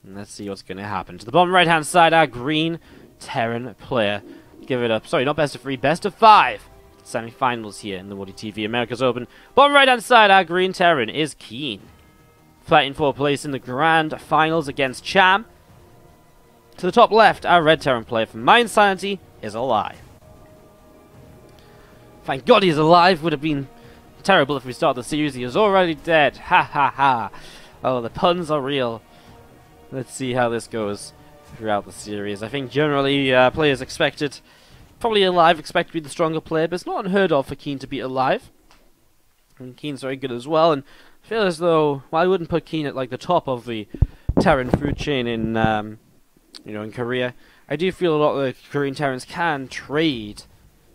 And let's see what's going to happen. To the bottom right-hand side, our green Terran player. Give it up. Sorry, not best of 3, best of 5. Semi-finals here in the WardiTV America's Open. Bottom right-hand side, our green Terran is KeeN. Fighting for a place in the grand finals against Cham. To the top left, our red Terran player from My Insanity is aLive. Thank God he's alive. Would have been terrible if we start the series. He is already dead. Ha ha ha. Oh, the puns are real. Let's see how this goes throughout the series. I think generally players expected, probably aLive expect to be the stronger player, but it's not unheard of for KeeN to beat aLive. And KeeN's very good as well, and I feel as though, well, I wouldn't put KeeN at like the top of the Terran food chain in, in Korea. I do feel a lot of the Korean Terrans can trade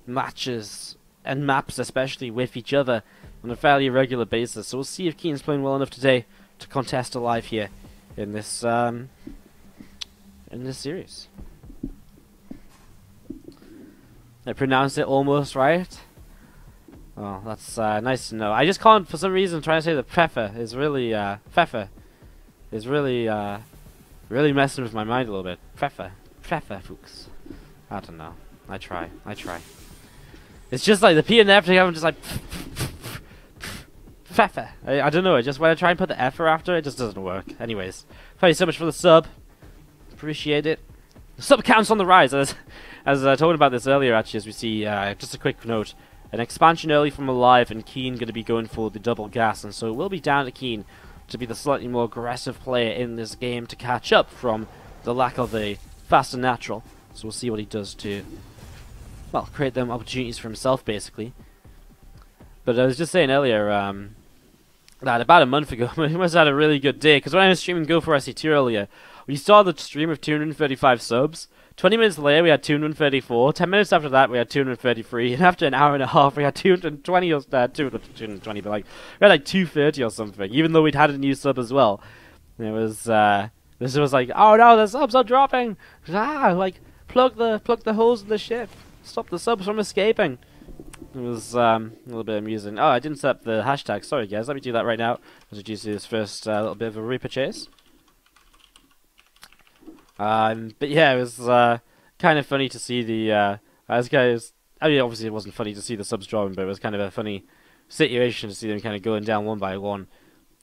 matches and maps, especially with each other, on a fairly regular basis. So we'll see if KeeN's playing well enough today to contest aLive here in this series. I pronounced it almost right. Oh, that's nice to know. I just can't, for some reason, trying to say the pfeffer is really really messing with my mind a little bit. Pfeffer, folks. I don't know. I try. It's just like the P and the F together. I'm just like pfeffer. I don't know. Just when I try and put the F after, it just doesn't work. Anyways, thank you so much for the sub. Appreciate it. The sub count's on the rise. As I talked about this earlier, actually, as we see, just a quick note. An expansion early from aLive, and KeeN going to be going for the double gas, and so it will be down to KeeN to be the slightly more aggressive player in this game to catch up from the lack of a faster natural. So we'll see what he does to, well, create them opportunities for himself, basically. But I was just saying earlier that about a month ago, we must have had a really good day, because when I was streaming Go for SC2 earlier, we started the stream with 235 subs. 20 minutes later, we had 234. 10 minutes after that, we had 233. And after an hour and a half, we had 220 or 220, but like we had like 230 or something. Even though we'd had a new sub as well. And it was this was like, oh no, the subs are dropping. Like plug the holes in the ship. Stop the subs from escaping. It was a little bit amusing. Oh, I didn't set up the hashtag. Sorry guys, let me do that right now. As we do see this first little bit of a repurchase. But yeah, it was kind of funny to see the as guys. I mean, obviously it wasn't funny to see the subs dropping, but it was kind of a funny situation to see them kind of going down one by one.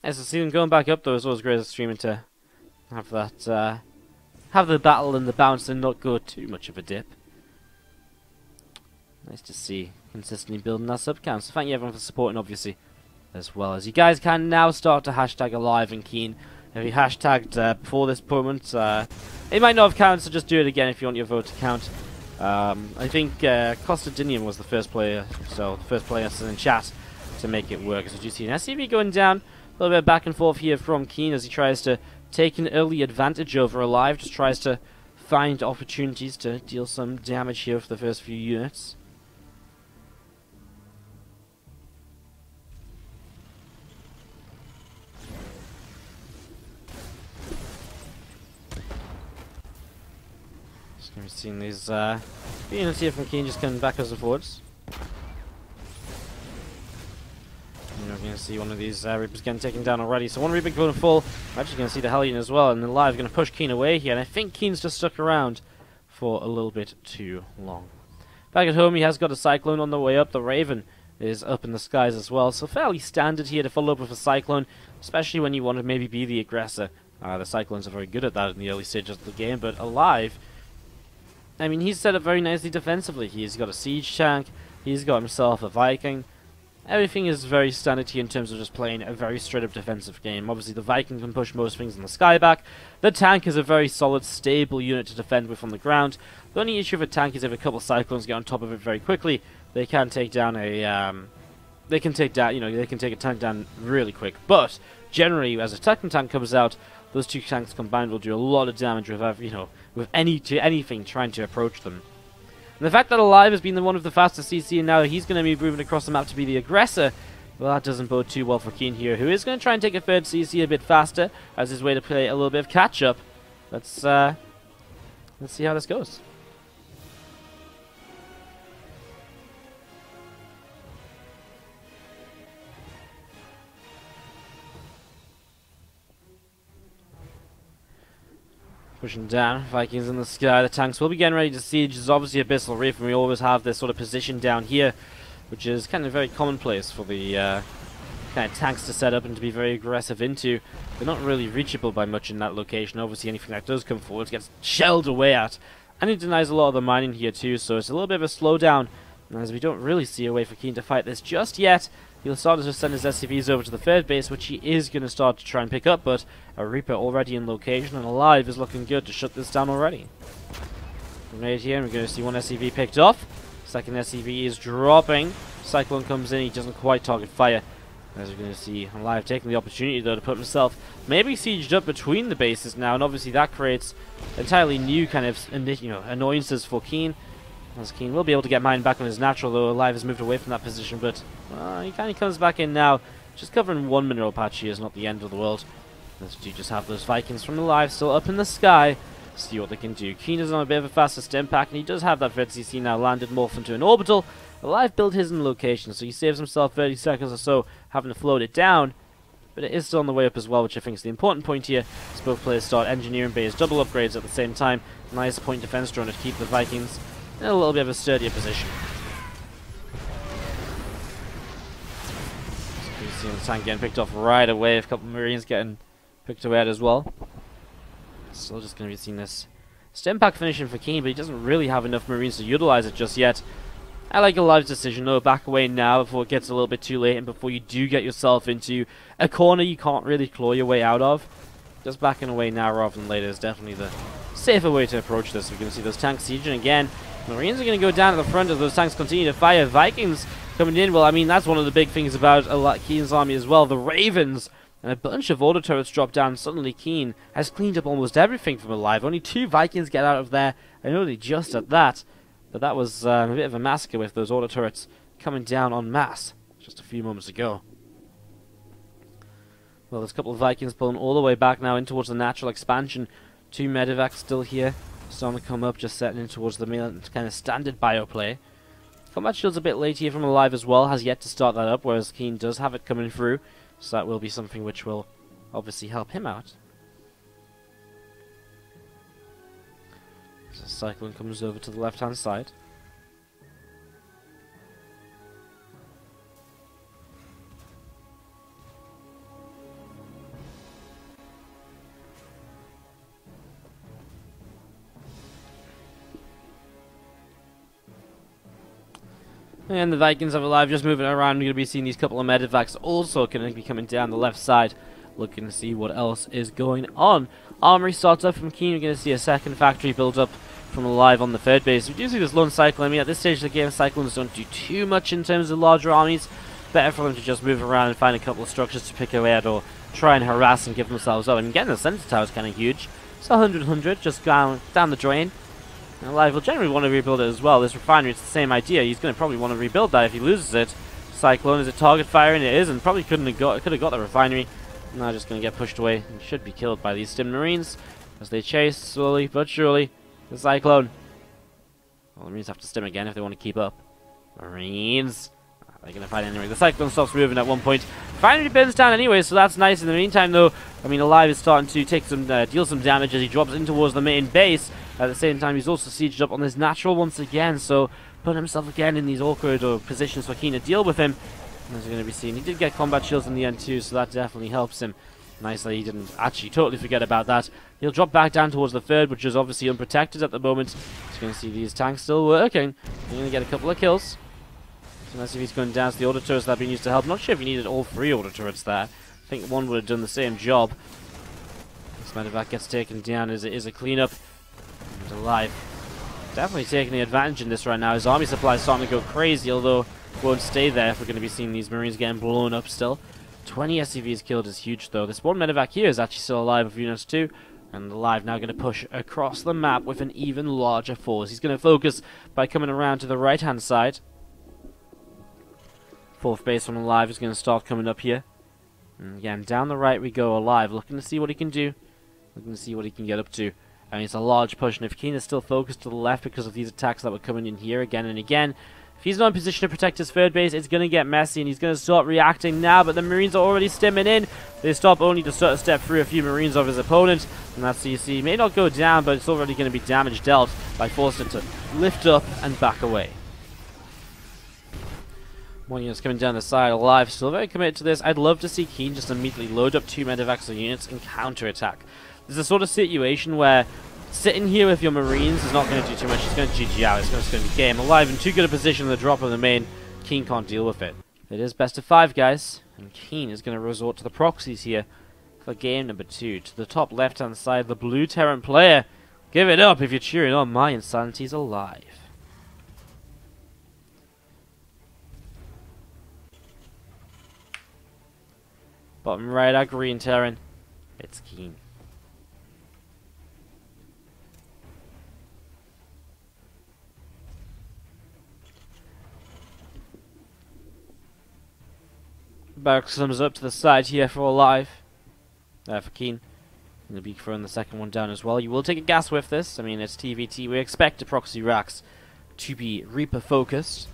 As to see them going back up, though, it was always great as streaming to have that have the battle and the bounce and not go too much of a dip. Nice to see consistently building that sub count. So thank you everyone for supporting, obviously, as well as you guys can now start to hashtag aLive and KeeN. If you hashtagged before this moment, it might not have counted, so just do it again if you want your vote to count. I think Costadinium was the first player, so the first player in chat to make it work. As you see an SCV going down, a little bit of back and forth here from KeeN as he tries to take an early advantage over aLive, just tries to find opportunities to deal some damage here for the first few units. We've seen these units here from KeeN just coming backwards and forwards. You're going to see one of these Reapers getting taken down already. So one Reaper going full. We're actually going to see the Hellion as well. And aLive going to push KeeN away here. And I think KeeN's just stuck around for a little bit too long. Back at home, he has got a Cyclone on the way up. The Raven is up in the skies as well. So fairly standard here to follow up with a Cyclone, especially when you want to maybe be the aggressor. The Cyclones are very good at that in the early stages of the game. But aLive, I mean, he's set up very nicely defensively. He's got a siege tank. He's got himself a Viking. Everything is very standard here in terms of just playing a very straight-up defensive game. Obviously, the Viking can push most things in the sky back. The tank is a very solid, stable unit to defend with on the ground. The only issue with a tank is if a couple of Cyclones get on top of it very quickly, they can take down a they can take a tank down really quick. But generally, as a second tank comes out, those two tanks combined will do a lot of damage with anything trying to approach them. And the fact that aLive has been one of the fastest CC, and now he's going to be moving across the map to be the aggressor, well, that doesn't bode too well for KeeN here, who is going to try and take a third CC a bit faster as his way to play a little bit of catch-up. Let's see how this goes. Pushing down, Vikings in the sky. The tanks will be getting ready to siege. There's obviously Abyssal Reef, and we always have this sort of position down here, which is kind of very commonplace for the kind of tanks to set up and to be very aggressive into. They're not really reachable by much in that location. Obviously, anything that does come forward gets shelled away at. And he denies a lot of the mining here too, so it's a little bit of a slowdown. And as we don't really see a way for KeeN to fight this just yet, he'll start to send his SCVs over to the third base, which he is going to start to try and pick up, but a Reaper already in location, and aLive is looking good to shut this down already. Grenade here, and we're going to see one SCV picked off. Second SCV is dropping. Cyclone comes in, he doesn't quite target fire. As we're going to see aLive taking the opportunity, though, to put himself maybe sieged up between the bases now, and obviously that creates entirely new kind of annoyances for KeeN. As KeeN will be able to get mine back on his natural, though aLive has moved away from that position, but he kind of comes back in now. Just covering one mineral patch here is not the end of the world. As we do just have those Vikings from aLive still up in the sky. See what they can do. KeeN is on a bit of a faster stim pack, and he does have that VCC now landed, morphed into an orbital. aLive built his in location, so he saves himself 30 seconds or so having to float it down. But it is still on the way up as well, which I think is the important point here. As both players start engineering base double upgrades at the same time. Nice point defense drone to keep the Vikings in a little bit of a sturdier position. So you see the tank getting picked off right away. A couple of Marines getting picked away at as well. Still just going to be seeing this stim pack finishing for KeeN, but he doesn't really have enough Marines to utilize it just yet. I like aLive's decision, though. Back away now before it gets a little bit too late and before you do get yourself into a corner you can't really claw your way out of. Just backing away now rather than later is definitely the safer way to approach this. We're going to see those tanks sieging again. Marines are going to go down at the front as those tanks continue to fire. Vikings coming in. Well, I mean, that's one of the big things about KeeN's army as well. The Ravens and a bunch of auto turrets drop down. Suddenly KeeN has cleaned up almost everything from aLive. Only 2 Vikings get out of there, and only just at that. But that was a bit of a massacre with those auto turrets coming down en masse just a few moments ago. Well, there's a couple of Vikings pulling all the way back now in towards the natural expansion. 2 medevacs still here. Starting to come up, just setting in towards the main kind of standard bio play. Combat shield's a bit late here from aLive as well, has yet to start that up, whereas KeeN does have it coming through. So that will be something which will obviously help him out. So Cyclone comes over to the left-hand side. And the Vikings of aLive just moving around. We're going to be seeing these couple of medevacs also going to be coming down the left side, looking to see what else is going on. Armory starts up from KeeN. We're going to see a second factory build up from aLive on the third base. We do see this lone Cyclone. I mean, at this stage of the game, Cyclones don't do too much in terms of larger armies. Better for them to just move around and find a couple of structures to pick away at, or try and harass and give themselves up. And getting the center tower is kind of huge. It's 100-100, just down the drain. aLive will generally want to rebuild it as well. This refinery, it's the same idea. He's going to probably want to rebuild that if he loses it. Cyclone is a target fire, and it is, and probably could have got the refinery. Now just going to get pushed away and should be killed by these stim Marines as they chase slowly but surely the Cyclone. Well, the Marines have to stim again if they want to keep up. Marines. They're going to fight anyway. The Cyclone stops moving at one point. Refinery burns down anyway, so that's nice. In the meantime, though, I mean, aLive is starting to take some, deal some damage as he drops in towards the main base. At the same time, he's also sieged up on his natural once again, so put himself again in these awkward positions for KeeN to deal with him. As you're going to be seeing, he did get combat shields in the end too, so that definitely helps him. Nice that he didn't actually totally forget about that. He'll drop back down towards the third, which is obviously unprotected at the moment. So you're going to see these tanks still working. You're going to get a couple of kills. So let's see if he's going down to the auto turrets that have been used to help. I'm not sure if he needed all 3 auto turrets there. I think one would have done the same job. This medevac gets taken down as it is a cleanup. And aLive definitely taking the advantage in this right now. His army supply is starting to go crazy, although won't stay there if we're going to be seeing these Marines getting blown up still. 20 SCVs killed is huge, though. This one medevac here is actually still alive with units too. And aLive now going to push across the map with an even larger force. He's going to focus by coming around to the right-hand side. 4th base from aLive is going to start coming up here. And again, down the right we go. aLive looking to see what he can do. Looking to see what he can get up to. I mean, it's a large push, and if KeeN is still focused to the left because of these attacks that were coming in here again and again, If he's not in position to protect his third base, it's going to get messy, and he's going to start reacting now, but the Marines are already stimming in. They stop only to sort of step through a few Marines of his opponent, and that CC may not go down, but it's already going to be damage dealt by forcing it to lift up and back away. More units coming down the side, aLive, still very committed to this. I'd love to see KeeN just immediately load up 2 Medivacs units and counter-attack. There's a sort of situation where sitting here with your Marines is not going to do too much. It's going to GG out. It's going to be game. aLive in too good a position in the drop of the main. KeeN can't deal with it. It is best of 5, guys. And KeeN is going to resort to the proxies here for game number 2. To the top left-hand side, the blue Terran player. Give it up if you're cheering on my Insanity's aLive. Bottom right, our green Terran. It's KeeN. Barracks comes up to the side here for aLive. For KeeN. He'll be throwing the second one down as well. You will take a gas with this. I mean, it's TvT. We expect the proxy racks to be Reaper focused.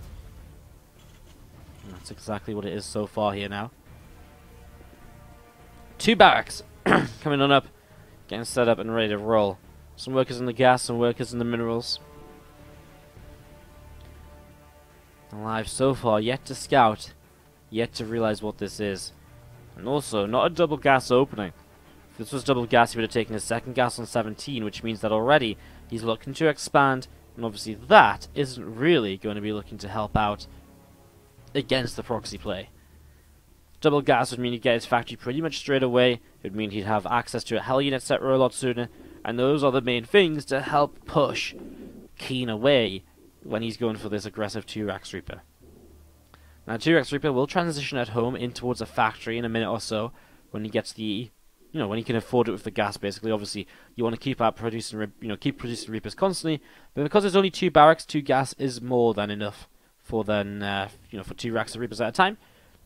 And that's exactly what it is so far here now. 2 barracks coming on up, getting set up and ready to roll. Some workers in the gas, some workers in the minerals. aLive so far, yet to scout, yet to realize what this is. And also, not a double gas opening. If this was double gas, he would have taken his second gas on 17, which means that already he's looking to expand, and obviously that isn't really going to be looking to help out against the proxy play. Double gas would mean he'd get his factory pretty much straight away. It would mean he'd have access to a Hellion, etc. a lot sooner. And those are the main things to help push KeeN away when he's going for this aggressive 2-Rax Reaper. Now 2-Rax Reaper will transition at home in towards a factory in a minute or so when he gets the, when he can afford it with the gas. Basically, obviously, you want to keep out producing, keep producing Reapers constantly. But because there's only 2 barracks, 2 gas is more than enough for for 2 racks of Reapers at a time.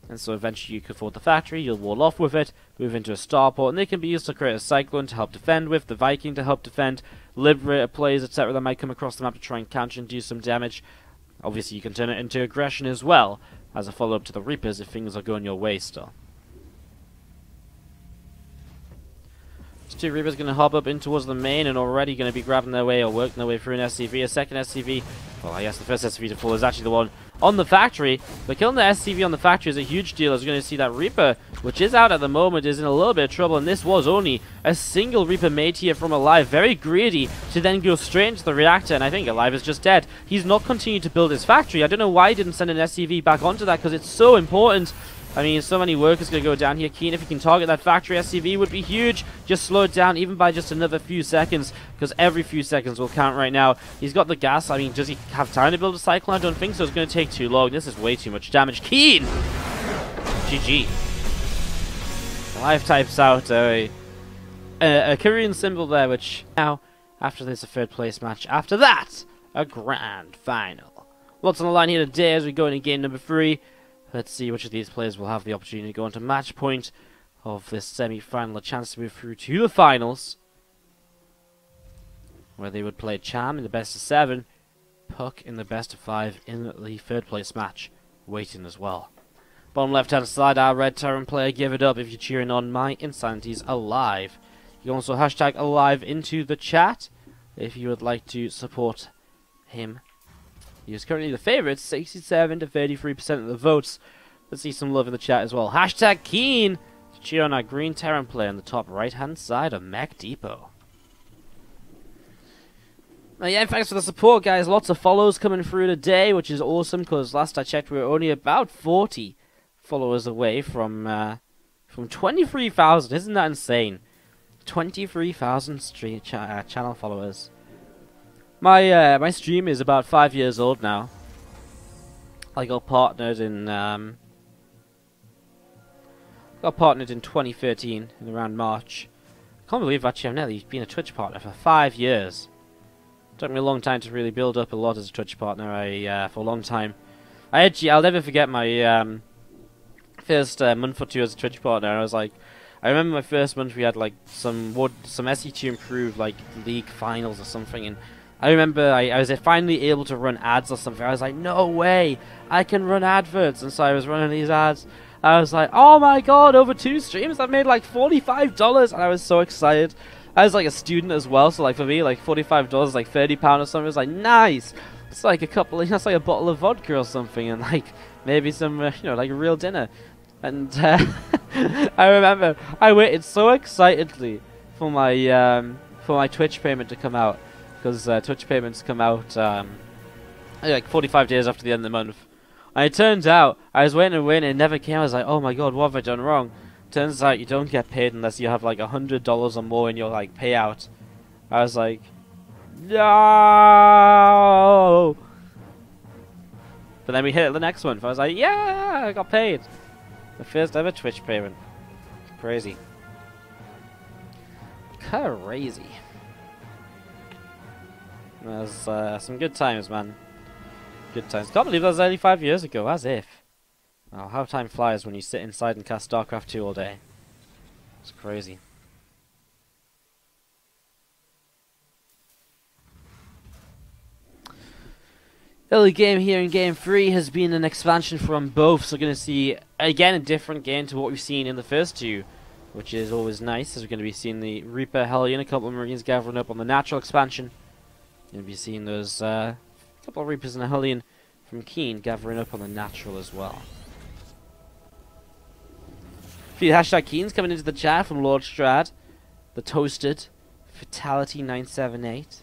And so eventually you can afford the factory, you'll wall off with it, move into a starport, and they can be used to create a Cyclone to help defend with, the Viking to help defend, Liberator players, etc. that might come across the map to try and counter and do some damage. Obviously you can turn it into aggression as well, as a follow-up to the Reapers if things are going your way still. These 2 Reapers going to hop up in towards the main and already going to be grabbing their way or working their way through an SCV. A second SCV, well I guess the first SCV to fall is actually the one on the factory, but killing the SCV on the factory is a huge deal, as you're going to see that Reaper, which is out at the moment, is in a little bit of trouble, and this was only a single Reaper made here from aLive, very greedy to then go straight into the reactor, and I think aLive is just dead. He's not continued to build his factory. I don't know why he didn't send an SCV back onto that, because it's so important. I mean, so many workers going to go down here. KeeN, if you can target that factory SCV, would be huge. Just slow it down, even by just another few seconds, because every few seconds will count right now. He's got the gas. I mean, does he have time to build a Cyclone? I don't think so. It's going to take too long. This is way too much damage. KeeN! GG. aLive types out a Korean symbol there, which now, after this, a 3rd place match. After that, a grand final. Lots on the line here today as we go into game number 3. Let's see which of these players will have the opportunity to go into match point of this semi-final, a chance to move through to the finals, where they would play Cham in the best of 7, Puck in the best of 5 in the 3rd place match, waiting as well. Bottom left-hand side, our red Terran player, give it up if you're cheering on my Insanity's aLive. You can also hashtag aLive into the chat if you would like to support him. He is currently the favourite, 67 to 33% of the votes. Let's see some love in the chat as well. Hashtag KeeN to cheer on our green Terran player on the top right-hand side of Mech Depot. Now, yeah, thanks for the support, guys. Lots of follows coming through today, which is awesome, because last I checked, we were only about 40 followers away from 23,000. Isn't that insane? 23,000 channel followers. My stream is about 5 years old now. I got partnered in 2013 in around March. I can't believe actually I've nearly been a Twitch partner for 5 years. It took me a long time to really build up a lot as a Twitch partner. For a long time, I'll never forget my first month or 2 as a Twitch partner. I remember my first month we had like some SE2 improved like league finals or something, and I remember I was finally able to run ads or something. I was like, no way, I can run adverts. And so I was running these ads. I was like, oh my god, over 2 streams I've made like $45, and I was so excited. I was like a student as well, so like for me, like $45 is like £30 or something. It was like, nice. It's like that's like a bottle of vodka or something, and like maybe some, you know, like a real dinner. And I remember I waited so excitedly for my Twitch payment to come out, because Twitch payments come out like 45 days after the end of the month. And it turns out I was waiting and waiting, and it never came. I was like, oh my god, what have I done wrong? Turns out you don't get paid unless you have like $100 or more in your like payout. I was like, no. But then we hit it the next month. I was like, yeah, I got paid. The first ever Twitch payment. Crazy. Crazy. There's some good times, man. Good times. Can't believe that was only 5 years ago, as if. Oh, how time flies when you sit inside and cast StarCraft 2 all day. It's crazy. Early game here in Game 3 has been an expansion from both, so we're going to see, again, a different game to what we've seen in the first two, which is always nice, as we're going to be seeing the Reaper, Hellion, a couple of Marines gathering up on the natural expansion. You'll be seeing those couple of Reapers and a Hellion from KeeN gathering up on the natural as well. A few hashtag KeeNs coming into the chat from Lord Strad, the Toasted, Fatality978.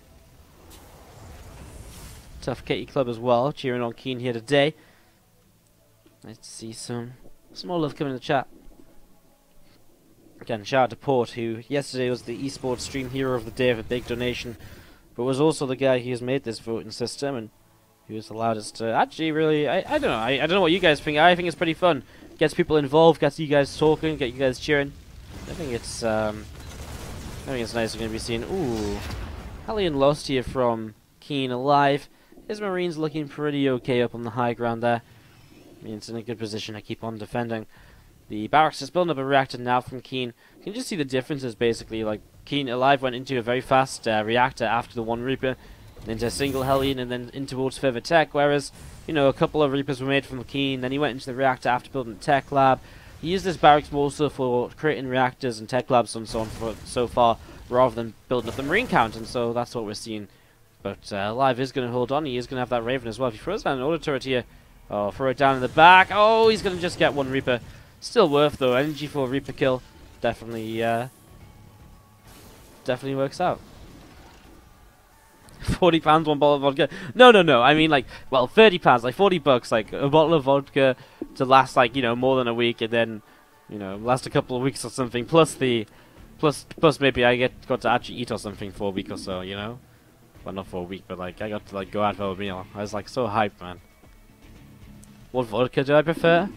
Tough Kitty Club as well, cheering on KeeN here today. Nice to see some more love coming in the chat. Again, shout out to Port, who yesterday was the esports stream hero of the day with a big donation, but was also the guy who has made this voting system and who has allowed us to actually really, I don't know, I don't know what you guys think. I think it's pretty fun. Gets people involved, gets you guys talking, get you guys cheering. I think it's nice. We're going to be seeing, ooh, Hellion lost here from KeeN aLive. His Marines looking pretty okay up on the high ground there. I mean, it's in a good position to keep on defending. The barracks is building up a reactor now from KeeN. You can just see the differences basically. Like KeeN aLive went into a very fast reactor after the one Reaper, into a single Hellion, and then in towards further tech. Whereas, you know, a couple of Reapers were made from KeeN. Then he went into the reactor after building a tech lab. He used this barracks also for creating reactors and tech labs and so on so far, rather than building up the Marine count. And so that's what we're seeing. But aLive is going to hold on. He is going to have that Raven as well. If he throws down an auto turret here, oh, throw it down in the back. Oh, he's going to just get one Reaper. Still worth though. Energy for a Reaper kill definitely works out. £40, one bottle of vodka. No. I mean, like, well, £30, like $40, like a bottle of vodka to last, like, you know, more than a week, and then, you know, last a couple of weeks or something. Plus maybe I got to actually eat or something for a week or so, you know. Well, not for a week, but like I got to like go out for a meal. I was like so hyped, man. What vodka do I prefer?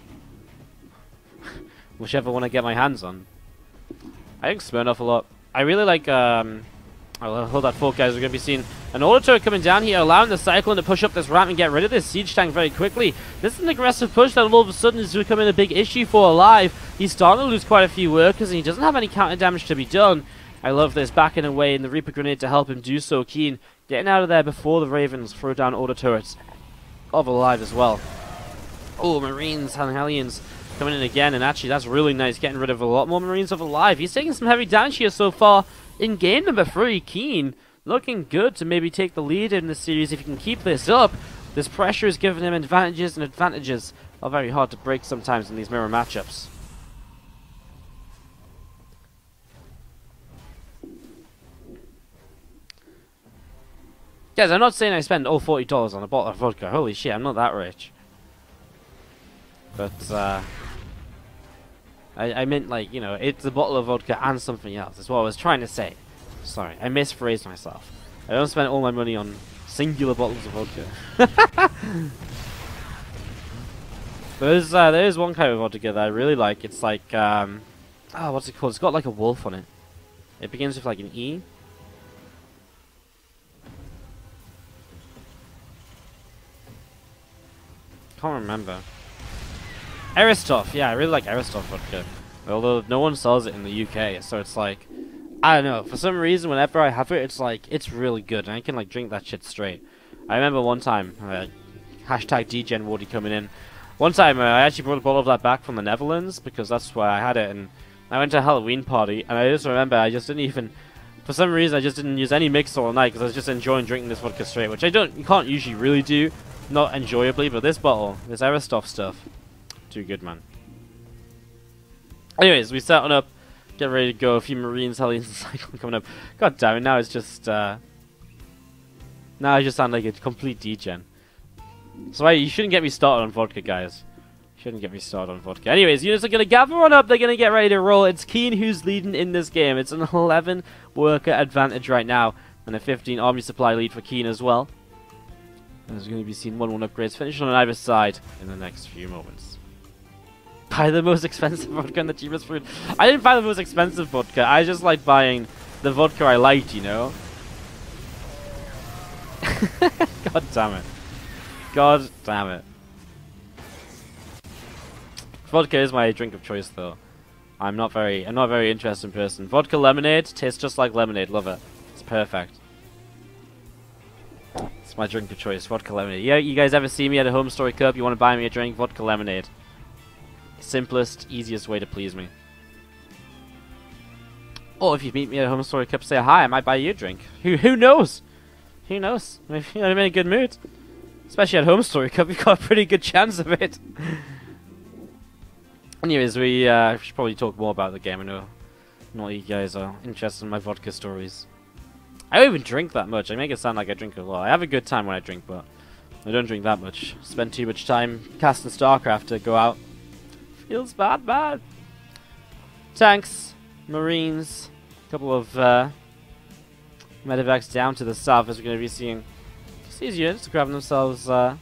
Whichever one I get my hands on. I think Smirnoff a lot. I really like I'll hold that thought, guys. We're going to be seeing an auto turret coming down here, allowing the Cyclone to push up this ramp and get rid of this siege tank very quickly. This is an aggressive push that all of a sudden is becoming a big issue for aLive. He's starting to lose quite a few workers, and he doesn't have any counter damage to be done. I love this, backing away in the Reaper Grenade to help him do so. KeeN getting out of there before the Ravens throw down auto turrets of aLive as well. Oh, Marines and Hellions coming in again, and actually that's really nice, getting rid of a lot more Marines of aLive. He's taking some heavy damage here so far in game number 3. KeeN looking good to maybe take the lead in this series if he can keep this up. This pressure is giving him advantages, and advantages are very hard to break sometimes in these mirror matchups. Guys, I'm not saying I spend all $40 on a bottle of vodka. Holy shit, I'm not that rich. But, I meant, like, you know, it's a bottle of vodka and something else. That's what I was trying to say. Sorry, I misphrased myself. I don't spend all my money on singular bottles of vodka. There is one kind of vodka that I really like. It's like, what's it called? It's got like a wolf on it. It begins with like an E. Can't remember. Aristov, yeah, I really like Aristov vodka. Although no one sells it in the UK, so it's like, I don't know, for some reason, whenever I have it, it's like, it's really good, and I can, like, drink that shit straight. I remember one time, hashtag DGen Wardy coming in. One time, I actually brought a bottle of that back from the Netherlands, because that's where I had it, and I went to a Halloween party, and I just remember I just didn't even, for some reason, I just didn't use any mixer all night, because I was just enjoying drinking this vodka straight, which you can't usually really do, not enjoyably, but this bottle, this Aristoff stuff, too good, man. Anyways, we set on up. Get ready to go. A few Marines, Hellions, and Cyclone coming up. God damn it! Now it's just now I just sound like a complete degen. So you shouldn't get me started on vodka, guys. Shouldn't get me started on vodka. Anyways, units are gonna gather on up. They're gonna get ready to roll. It's KeeN who's leading in this game. It's an 11 worker advantage right now, and a 15 army supply lead for KeeN as well. And there's gonna be seen 1-1 upgrades finishing on either side in the next few moments. Buy the most expensive vodka and the cheapest food. I didn't buy the most expensive vodka. I just like buying the vodka I liked, you know? God damn it. God damn it. Vodka is my drink of choice, though. I'm not a very interesting person. Vodka lemonade tastes just like lemonade. Love it. It's perfect. It's my drink of choice. Vodka lemonade. Yeah, you guys ever see me at a home story cup? You want to buy me a drink? Vodka lemonade. Simplest, easiest way to please me. Or if you meet me at a home story cup, say hi, I might buy you a drink. Who knows? Who knows? If I'm in a good mood. Especially at home story cup, you've got a pretty good chance of it. Anyways, we should probably talk more about the game. I know not you guys are interested in my vodka stories. I don't even drink that much. I make it sound like I drink a lot. I have a good time when I drink, but I don't drink that much. Spend too much time casting StarCraft to go out. Feels bad. Tanks, Marines, a couple of medevacs down to the south as we're going to be seeing these units grabbing themselves up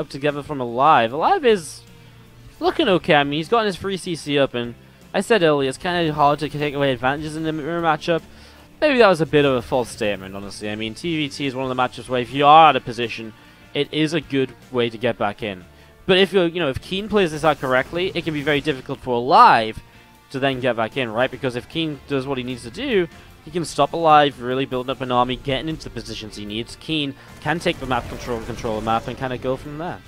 together from aLive. aLive is looking okay. I mean, he's gotten his free CC up, and I said earlier, it's kind of hard to take away advantages in the mirror matchup. Maybe that was a bit of a false statement, honestly. I mean, TvT is one of the matchups where if you are out of position, it is a good way to get back in. But if if KeeN plays this out correctly, it can be very difficult for aLive to then get back in, right? Because if KeeN does what he needs to do, he can stop aLive, really building up an army, getting into the positions he needs. KeeN can take the map control the map, and kind of go from there.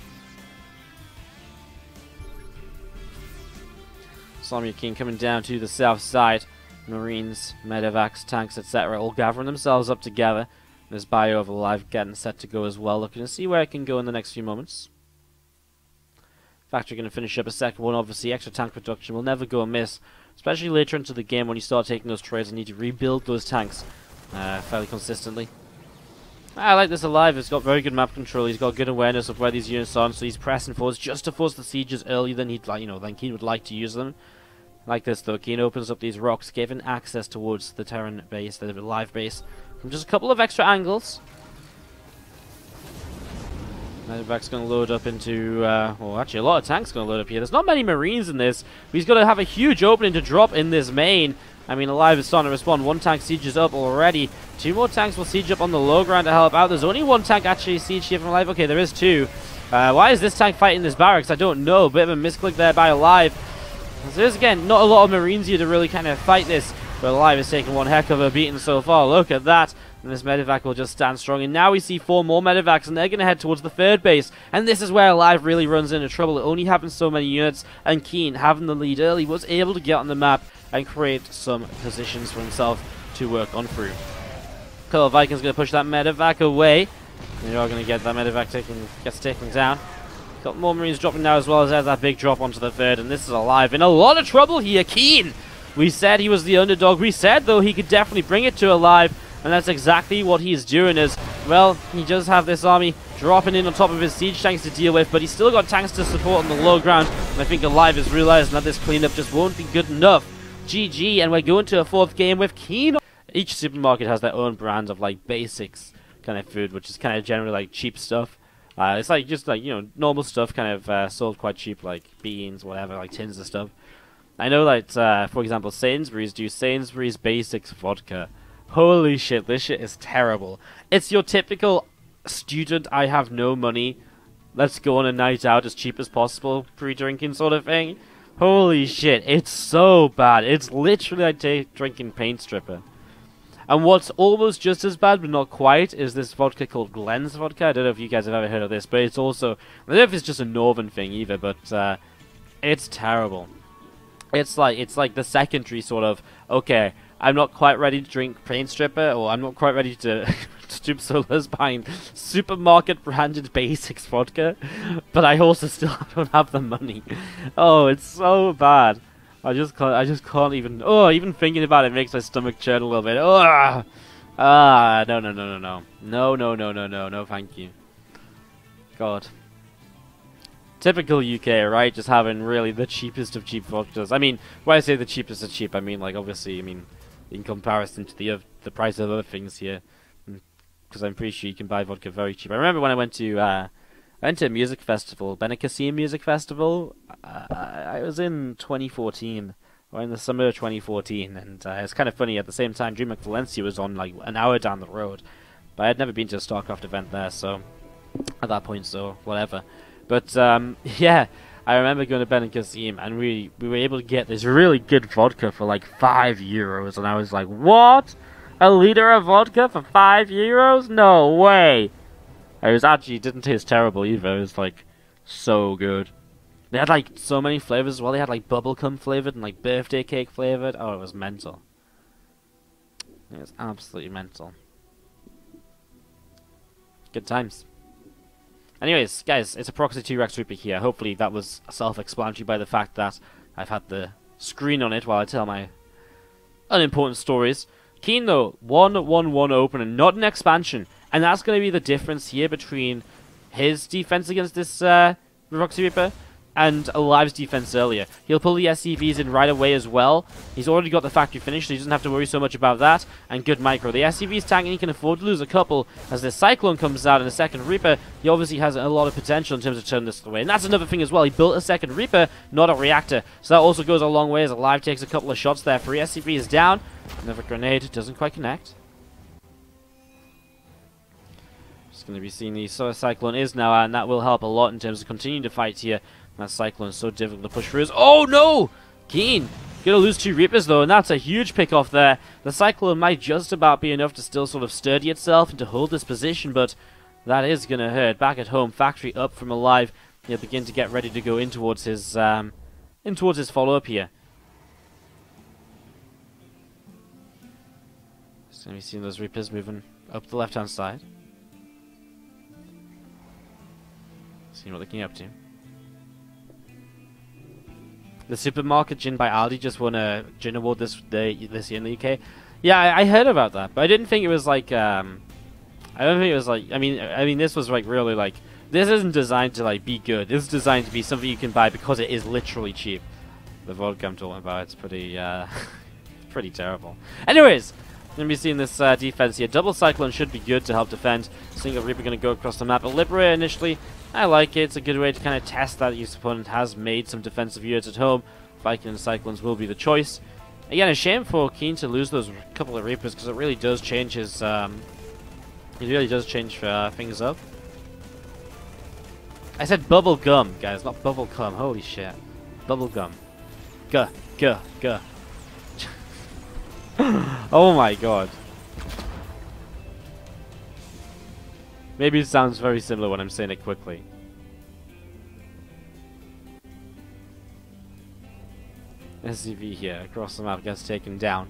Army KeeN coming down to the south side. Marines, medevacs, tanks, etc. all gathering themselves up together. There's bio of aLive getting set to go as well, looking to see where it can go in the next few moments. Factory going to finish up a second one. Obviously, extra tank production will never go amiss, especially later into the game when you start taking those trades and need to rebuild those tanks fairly consistently. I like this aLive. He's got very good map control. He's got good awareness of where these units are, so he's pressing forwards just to force the sieges earlier than he'd than KeeN would like to use them. Like this though, KeeN opens up these rocks, giving access towards the Terran base, the aLive base, from just a couple of extra angles. Medevac's going to load up into, well, actually a lot of tanks going to load up here. There's not many Marines in this, but he's got to have a huge opening to drop in this main. I mean, aLive is starting to respond. One tank sieges up already. Two more tanks will siege up on the low ground to help out. There's only one tank actually sieged here from aLive. Okay, there is two. Why is this tank fighting this barracks? I don't know. Bit of a misclick there by aLive. So there's, again, not a lot of Marines here to really kind of fight this. But aLive is taking one heck of a beating so far. Look at that. And this medevac will just stand strong. And now we see four more medevacs, and they're going to head towards the third base. And this is where aLive really runs into trouble. It only happens so many units. And KeeN, having the lead early, was able to get on the map and create some positions for himself to work on through. Color Vikings going to push that medevac away. And you're going to get that medevac taken down. Got more Marines dropping now as well as there's that big drop onto the third. And this is aLive in a lot of trouble here. KeeN! We said he was the underdog. We said, though, he could definitely bring it to aLive. And that's exactly what he's doing as, well, he does have this army dropping in on top of his siege tanks to deal with, but he's still got tanks to support on the low ground. And I think aLive is realizing that this cleanup just won't be good enough. GG, and we're going to a fourth game with KeeN. Each supermarket has their own brand of, like, basics kind of food, which is kind of generally, like, cheap stuff. It's like, just like, normal stuff kind of sold quite cheap, like beans, whatever, like tins of stuff. I know that, for example, Sainsbury's do Sainsbury's Basics Vodka. Holy shit, this shit is terrible. It's your typical student, I have no money, let's go on a night out as cheap as possible, pre-drinking sort of thing. Holy shit, it's so bad. It's literally like drinking Paint Stripper. And what's almost just as bad, but not quite, is this vodka called Glenn's vodka. I don't know if you guys have ever heard of this, but it's also... I don't know if it's just a northern thing either, but it's terrible. It's like the secondary sort of, okay, I'm not quite ready to drink Paint Stripper, or I'm not quite ready to stoop so low as buying supermarket branded basics vodka, but I also still don't have the money. Oh, it's so bad. I just can't even. Oh, even thinking about it makes my stomach churn a little bit. Oh, no, thank you. God. Typical UK, right? Just having really the cheapest of cheap vodkas. I mean, when I say the cheapest of cheap, I mean like obviously, I mean in comparison to the price of other things here, because I'm pretty sure you can buy vodka very cheap. I remember when I went to a music festival, KeeN Music Festival. I was in 2014, or in the summer of 2014, and it's kind of funny. At the same time, DreamHack Valencia was on like an hour down the road, but I had never been to a StarCraft event there, so at that point, so whatever. But yeah, I remember going to KeeN, and we were able to get this really good vodka for like €5, and I was like, what? A liter of vodka for €5? No way! It didn't taste terrible either. It was like so good. They had like so many flavors as well. They had like bubblegum flavored and like birthday cake flavored. Oh, it was mental. It was absolutely mental. Good times. Anyways, guys, it's a Proxy 2 Rex Reaper here. Hopefully that was self-explanatory by the fact that I've had the screen on it while I tell my unimportant stories. KeeN though, 1-1-1 open and not an expansion. And that's going to be the difference here between his defense against this Proxy Reaper and aLive's defense earlier. He'll pull the SCVs in right away as well. He's already got the factory finished, so he doesn't have to worry so much about that. And good micro. The SCV's tank, and he can afford to lose a couple. As this Cyclone comes out in a second Reaper, he obviously has a lot of potential in terms of turning this away. And that's another thing as well. He built a second Reaper, not a reactor. So that also goes a long way as aLive takes a couple of shots there. 3 SCVs down. Another grenade doesn't quite connect. Just going to be seeing the Solar Cyclone is now, and that will help a lot in terms of continuing to fight here. That Cyclone is so difficult to push through. Oh no! KeeN gonna lose 2 Reapers though, and that's a huge pick off there. The Cyclone might just about be enough to still sort of sturdy itself and to hold this position, but that is gonna hurt. Back at home, factory up from aLive. He'll begin to get ready to go in towards his follow-up here. Just gonna be seeing those Reapers moving up the left-hand side. Seeing what they can get up to. The supermarket gin by Aldi just won a gin award this year in the UK. Yeah, I heard about that, but I didn't think it was like I don't think it was like I mean this was like really like this isn't designed to like be good. This is designed to be something you can buy because it is literally cheap. The vodka I'm talking about, it's pretty pretty terrible. Anyways, gonna be seeing this defense here. Double Cyclone should be good to help defend. Single Reaper gonna go across the map. A Liberator initially. I like it. It's a good way to kind of test that your opponent has made some defensive units at home. Viking and Cyclones will be the choice. Again, a shame for KeeN to lose those couple of Reapers because it really does change his. It really does change things up. I said bubble gum, guys, not bubble gum. Holy shit, bubble gum. Guh. Oh my god. Maybe it sounds very similar when I'm saying it quickly. SCV here across the map gets taken down.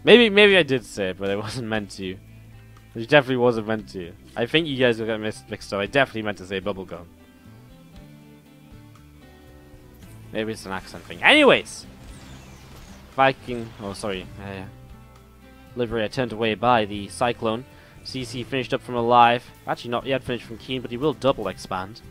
Maybe I did say it, but it wasn't meant to. It definitely wasn't meant to. I think you guys will get mixed up. I definitely meant to say bubblegum. Maybe it's an accent thing. Anyways! Viking... Oh, sorry. Liberator turned away by the Cyclone. CC finished up from aLive. Actually, not yet finished from KeeN, but he will double expand.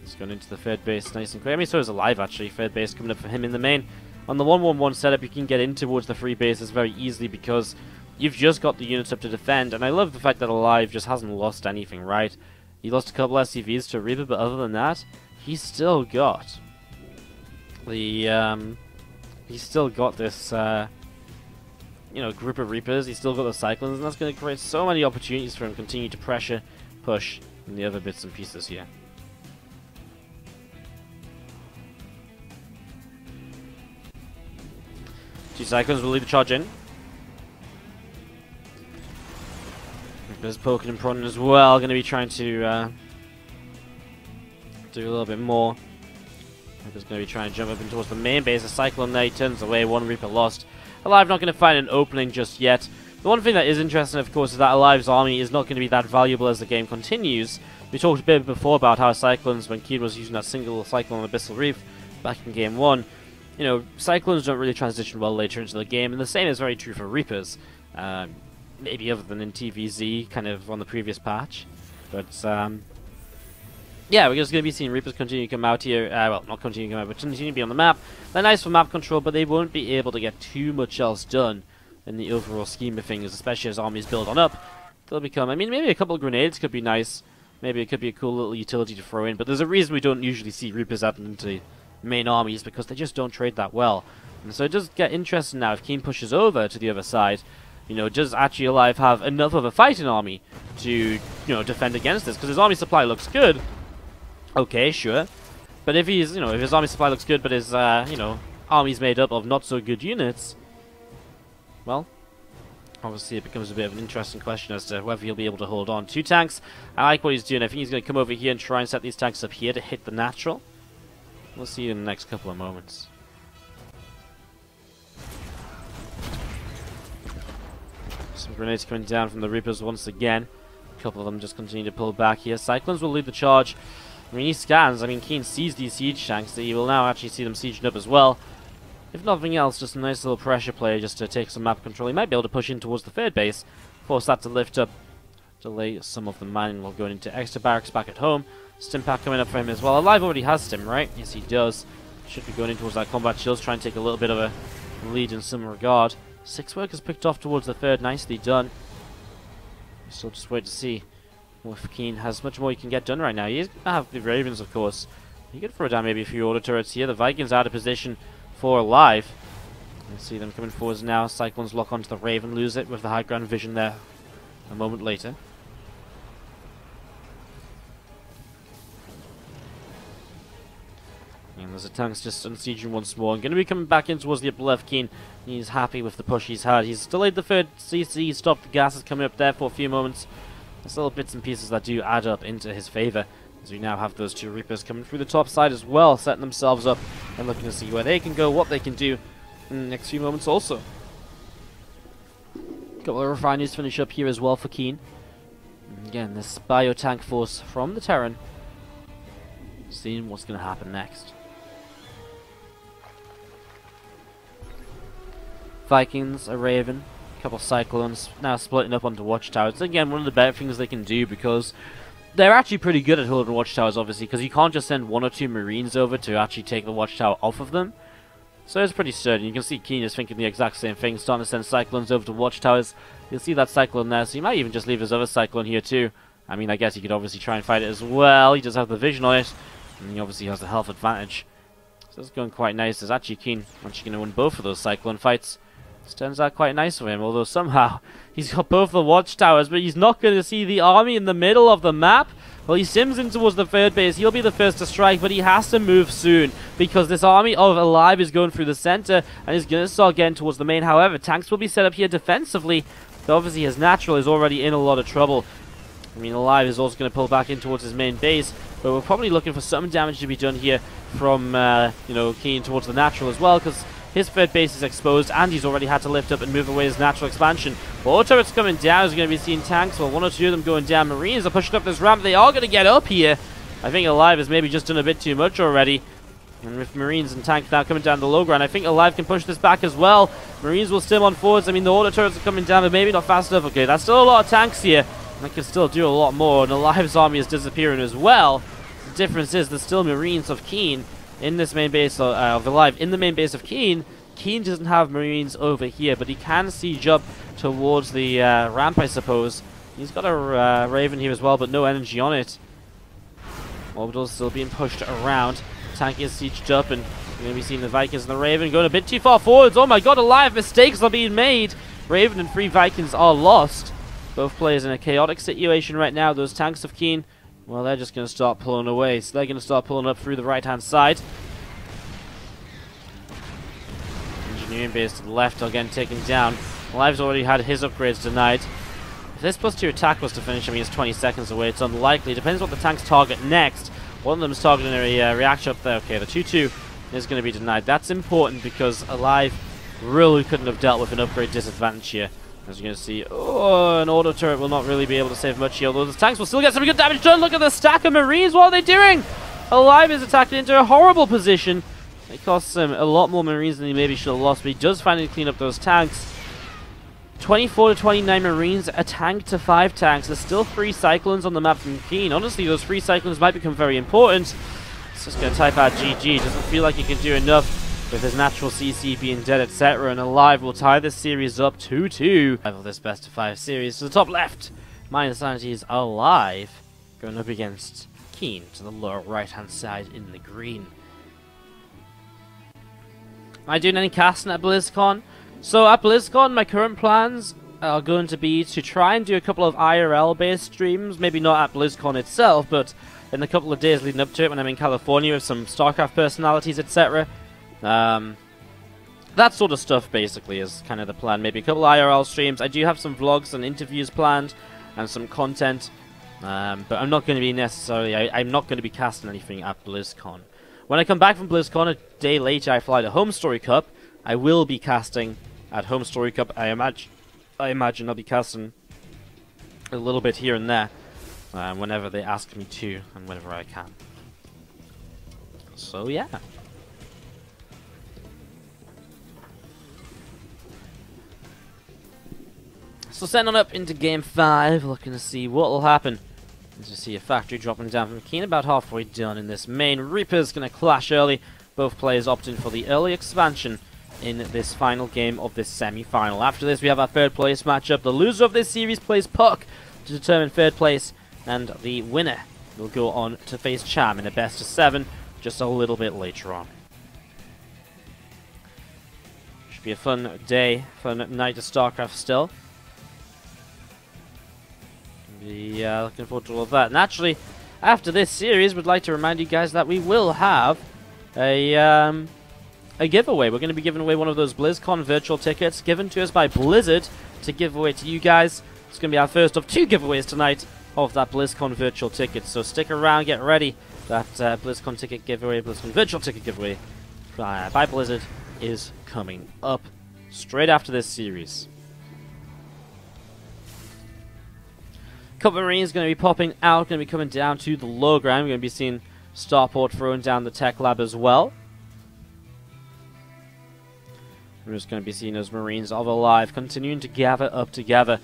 He's going into the third base nice and quick. I mean, so is aLive, actually. Third base coming up for him in the main. On the 1-1-1 setup, you can get in towards the free bases very easily because you've just got the units up to defend. And I love the fact that aLive just hasn't lost anything, right? He lost a couple SCVs to Reaper, but other than that, he's still got the, he's still got this, you know, group of Reapers. He's still got the Cyclones, and that's going to create so many opportunities for him to continue to pressure, push, and the other bits and pieces here. 2 Cyclones will lead the charge in. There's poking and prodding as well. Going to be trying to do a little bit more. Reaper's going to be trying to jump up in towards the main base. A Cyclone there, he turns away. 1 Reaper lost. aLive not going to find an opening just yet. The one thing that is interesting, of course, is that aLive's army is not going to be that valuable as the game continues. We talked a bit before about how Cyclones, when KeeN was using that single Cyclone on Abyssal Reef back in Game 1, you know, Cyclones don't really transition well later into the game, and the same is very true for Reapers. Maybe other than in TvZ, kind of on the previous patch. But, yeah, we're just going to be seeing Reapers continue to come out here. Well, not continue to come out, but continue to be on the map. They're nice for map control, but they won't be able to get too much else done in the overall scheme of things, especially as armies build on up. They'll become, I mean, maybe a couple of grenades could be nice. Maybe it could be a cool little utility to throw in, but there's a reason we don't usually see Reapers added into main armies, because they just don't trade that well. And so it does get interesting now if KeeN pushes over to the other side. You know, does actually aLive have enough of a fighting army to, you know, defend against this? Because his army supply looks good. Okay, sure. But if he's, you know, if his army supply looks good, but his, you know, army's made up of not so good units, well, obviously it becomes a bit of an interesting question as to whether he'll be able to hold on. 2 tanks. I like what he's doing. I think he's going to come over here and try and set these tanks up here to hit the natural. We'll see in the next couple of moments. Some grenades coming down from the Reapers once again. A couple of them just continue to pull back here. Cyclones will lead the charge. I mean, he scans. I mean, KeeN sees these siege tanks. So you will now actually see them sieging up as well. If nothing else, just a nice little pressure play just to take some map control. He might be able to push in towards the 3rd base. Force that to lift up. Delay some of the mining while going into extra barracks back at home. Stim pack coming up for him as well. aLive already has Stim, right? Yes, he does. Should be going in towards that combat shields. Try and take a little bit of a lead in some regard. 6 workers picked off towards the 3rd. Nicely done. So just wait to see if KeeN has much more he can get done right now. He's going to have the Ravens, of course. He could throw down maybe a few auto turrets here. The Vikings out of position for aLive. You see them coming forwards now. Cyclones lock onto the Raven. Lose it with the high ground vision there a moment later. And there's a tanks just unsieging once more. I'm going to be coming back in towards the upper left. KeeN, he's happy with the push he's had. He's delayed the 3rd CC, stopped the gases coming up there for a few moments. There's little bits and pieces that do add up into his favour, as we now have those 2 Reapers coming through the top side as well, setting themselves up and looking to see where they can go, what they can do in the next few moments also. Couple of refineries finish up here as well for KeeN. And again, this bio-tank force from the Terran, seeing what's going to happen next. Vikings, a Raven, a couple Cyclones, now splitting up onto watchtowers. Again, one of the better things they can do, because they're actually pretty good at holding watchtowers, obviously, because you can't just send 1 or 2 Marines over to actually take the watchtower off of them. So it's pretty sturdy. You can see KeeN is thinking the exact same thing, starting to send Cyclones over to watchtowers. You'll see that Cyclone there, so he might even just leave his other Cyclone here too. I mean, I guess he could obviously try and fight it as well. He does have the vision on it, and he obviously has the health advantage. So it's going quite nice. There's actually KeeN actually going to win both of those Cyclone fights. This turns out quite nice for him, although somehow he's got both the watchtowers, but he's not going to see the army in the middle of the map. Well, he sims in towards the 3rd base. He'll be the first to strike, but he has to move soon, because this army of aLive is going through the center and is going to start getting towards the main. However, tanks will be set up here defensively, but obviously his natural is already in a lot of trouble. I mean, aLive is also going to pull back in towards his main base, but we're probably looking for some damage to be done here from, you know, KeeN towards the natural as well, because his 3rd base is exposed, and he's already had to lift up and move away his natural expansion. Auto turrets coming down. He's going to be seeing tanks. Well, 1 or 2 of them going down. Marines are pushing up this ramp. They are going to get up here. I think aLive has maybe just done a bit too much already. And with Marines and tanks now coming down the low ground, I think aLive can push this back as well. Marines will stim on forwards. I mean, the auto turrets are coming down, but maybe not fast enough. Okay, that's still a lot of tanks here. And they can still do a lot more. And aLive's army is disappearing as well. The difference is there's still Marines of KeeN in this main base of aLive. In the main base of KeeN, KeeN doesn't have Marines over here, but he can siege up towards the ramp, I suppose. He's got a Raven here as well, but no energy on it. Orbital's still being pushed around. Tank is sieged up, and we're going to be seeing the Vikings and the Raven going a bit too far forwards. Oh my god, aLive, mistakes are being made. Raven and 3 Vikings are lost. Both players in a chaotic situation right now. Those tanks of KeeN, well, they're just going to start pulling away. So they're going to start pulling up through the right-hand side. Union base to the left are getting taken down. aLive's already had his upgrades denied. If this +2 attack was to finish, I mean, it's 20 seconds away. It's unlikely. Depends what the tanks target next. One of them is targeting a reactor up there. Okay, the 2-2 is going to be denied. That's important because aLive really couldn't have dealt with an upgrade disadvantage here. As you're going to see, oh, an auto turret will not really be able to save much here, although the tanks will still get some good damage done. Look at the stack of Marines. What are they doing? aLive is attacked into a horrible position. It costs him a lot more Marines than he maybe should have lost, but he does finally clean up those tanks. 24 to 29 Marines, a tank to 5 tanks. There's still 3 Cyclones on the map from KeeN. Honestly, those 3 Cyclones might become very important. It's just going to type out GG. Doesn't feel like he can do enough with his natural CC being dead, etc. And aLive will tie this series up 2-2. Of this best of 5 series. To the top left, my insanity is aLive going up against KeeN to the lower right hand side in the green. Am I doing any casting at BlizzCon? So at BlizzCon, my current plans are going to be to try and do a couple of IRL-based streams. Maybe not at BlizzCon itself, but in the couple of days leading up to it when I'm in California with some StarCraft personalities, etc. That sort of stuff, basically, is kind of the plan. Maybe a couple of IRL streams. I do have some vlogs and interviews planned and some content. But I'm not going to be necessarily... I'm not going to be casting anything at BlizzCon. When I come back from BlizzCon, a day later I fly to Home Story Cup. I will be casting at Home Story Cup. I imagine I'll be casting a little bit here and there whenever they ask me to and whenever I can. So yeah. So send on up into Game 5, looking to see what will happen. As you see a factory dropping down from KeeN, about halfway done in this main. Reaper's going to clash early. Both players opting for the early expansion in this final game of this semi-final. After this, we have our third place matchup. The loser of this series plays Puck to determine third place, and the winner will go on to face Cham in a best of 7 just a little bit later on. Should be a fun day, fun night of StarCraft still. Looking forward to all of that. Naturally, after this series, we'd like to remind you guys that we will have a giveaway. We're going to be giving away one of those BlizzCon virtual tickets given to us by Blizzard to give away to you guys. It's going to be our first of 2 giveaways tonight of that BlizzCon virtual ticket. So stick around, get ready. That BlizzCon ticket giveaway, BlizzCon virtual ticket giveaway by Blizzard is coming up straight after this series. Couple of Marines going to be popping out, going to be coming down to the low ground. We're going to be seeing Starport throwing down the tech lab as well. We're just going to be seeing those Marines of aLive continuing to gather up together.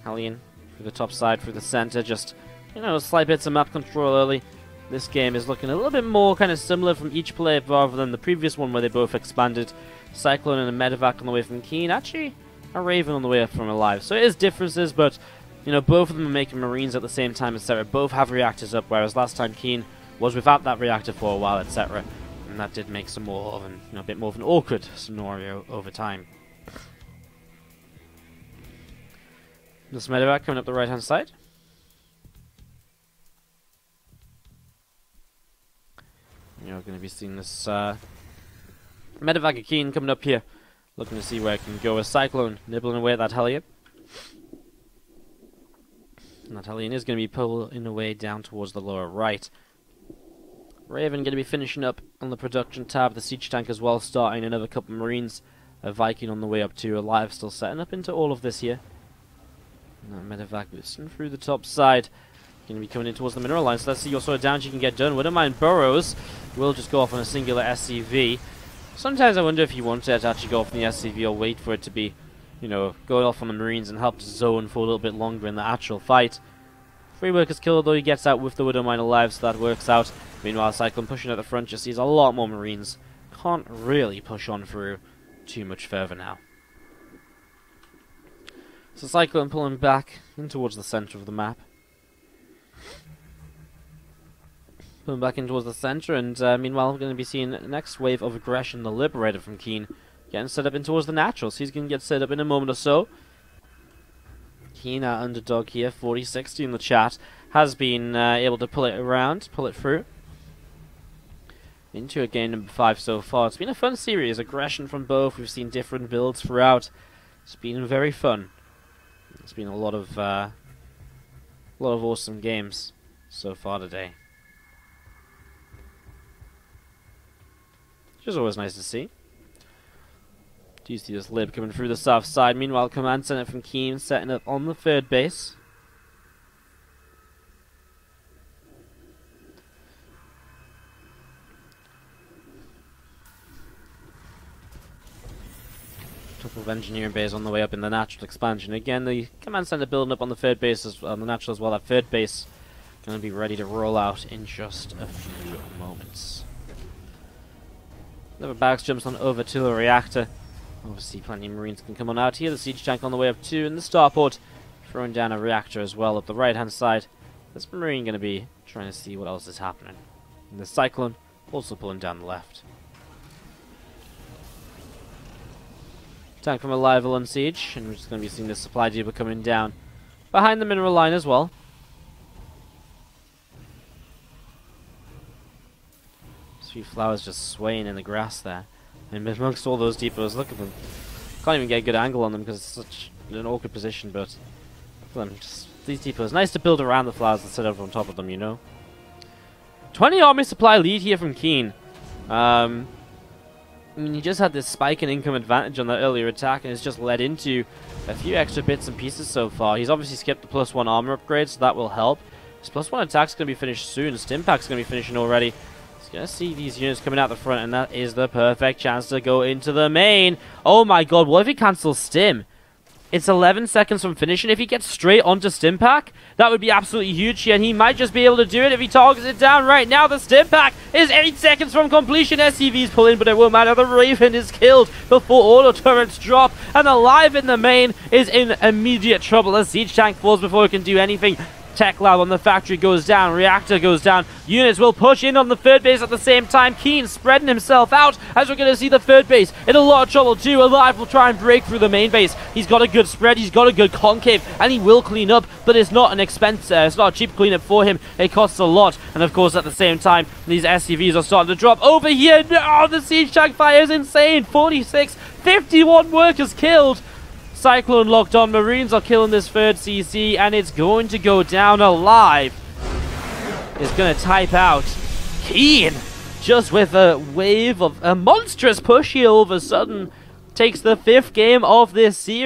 Alien through the top side, through the center, just, you know, slight bits of map control early. This game is looking a little bit more kind of similar from each player rather than the previous one where they both expanded. Cyclone and a Medevac on the way from KeeN. Actually, a Raven on the way up from aLive. So it is differences, but... you know, both of them are making Marines at the same time, etc. Both have reactors up, whereas last time KeeN was without that reactor for a while, etc. And that did make some more of an, you know, a bit more of an awkward scenario over time. This Medevac coming up the right-hand side. You're going to be seeing this Medevac of KeeN coming up here, looking to see where it can go. A Cyclone nibbling away at that Hellion. And that Hellion is going to be pulling away down towards the lower right. Raven going to be finishing up on the production tab. The siege tank as well, starting another couple of Marines. A Viking on the way up to aLive, still setting up into all of this here. And that Medevac boosting through the top side. Going to be coming in towards the mineral line. So let's see what sort of damage you can get done. Wouldn't mind Burrows. Will just go off on a singular SCV. Sometimes I wonder if you want to actually go off on the SCV or wait for it to be, you know, going off on the Marines and help zone for a little bit longer in the actual fight. Free Work is killed, though he gets out with the Widow Mine alive, so that works out. Meanwhile, Cyclone pushing at the front just sees a lot more Marines. Can't really push on through too much further now. So Cyclone pulling back in towards the center of the map. Pulling back in towards the center, and meanwhile we're going to be seeing the next wave of aggression, the Liberator from KeeN, getting set up in towards the Naturals. He's going to get set up in a moment or so. KeeN, our underdog here, 40-60 in the chat, has been able to pull it around, pull it through. into a game number 5 so far. It's been a fun series, aggression from both. We've seen different builds throughout. It's been very fun. It's been a lot of awesome games so far today, which is always nice to see. Do you see this lib coming through the south side? Meanwhile, command center from KeeN setting up on the third base. Couple of engineering bays on the way up in the natural expansion. Again, the command center building up on the third base, on the natural as well. That third base going to be ready to roll out in just a few moments. Leverbags jumps on over to the reactor. Obviously, plenty of Marines can come on out here. The siege tank on the way up too, and the starport throwing down a reactor as well up the right-hand side. This Marine going to be trying to see what else is happening. And the Cyclone also pulling down the left. Tank from aLive on siege, and we're just going to be seeing the supply depot coming down behind the mineral line as well. A few flowers just swaying in the grass there. And amongst all those depots, look at them. Can't even get a good angle on them because it's such an awkward position, but look at them, just these depots. Nice to build around the flowers instead of on top of them, you know. 20 army supply lead here from KeeN. I mean, he just had this spike in income advantage on that earlier attack, and it's just led into a few extra bits and pieces so far. He's obviously skipped the +1 armor upgrade, so that will help. His +1 attack's going to be finished soon. Stimpak's going to be finishing already. He's going to see these units coming out the front, and that is the perfect chance to go into the main. Oh my god, what if he cancels Stim? It's 11 seconds from finishing. If he gets straight onto Stimpak, that would be absolutely huge here, and he might just be able to do it if he targets it down right now. The Stimpak is 8 seconds from completion. SCVs pull in, but it won't matter. The Raven is killed before auto turrets drop, and aLive in the main is in immediate trouble. The siege tank falls before it can do anything. Tech lab on the factory goes down, reactor goes down, units will push in on the third base at the same time. KeeN spreading himself out as we're going to see the third base in a lot of trouble too. aLive will try and break through the main base. He's got a good spread, he's got a good concave, and he will clean up, but it's not an expense, it's not a cheap cleanup for him. It costs a lot, and of course at the same time these SCVs are starting to drop over here. Oh, the siege tank fire is insane. 46, 51 workers killed. Cyclone locked on. Marines are killing this third CC, and it's going to go down. aLive is going to type out. KeeN, just with a wave of a monstrous push here all of a sudden, takes the 5th game of this series.